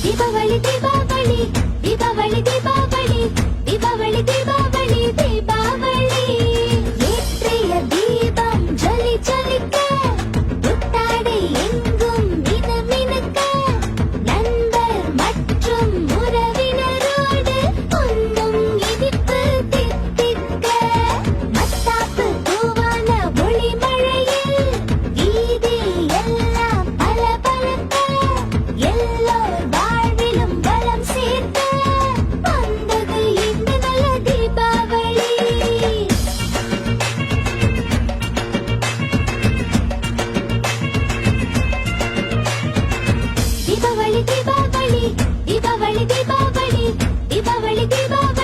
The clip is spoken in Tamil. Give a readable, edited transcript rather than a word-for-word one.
தீபாவளி தீபாவளி தீபாவளி தீபாவளி தீபாவளி தீபாவளி தீபாவளி ஏற்றிய தீபம் ஜொலி ஜொலிக்க புத்தாடை எங்கும் மினுமினுக்க நண்பர் மற்றும் உறவினரோடு உண்ணும் இனிப்பு தித்திக்க மத்தாப்பு பூவான ஒளி மழையில் வீதி எல்லாம் பளபளக்க எல்லோர் வாழ்விலும் வளம் சேர்க்க வந்தது இந்த நல்ல தீபாவளி. தீபாவளி தீபாவளி தீபாவளி தீபாவளி தீபாவளி தீபாவளி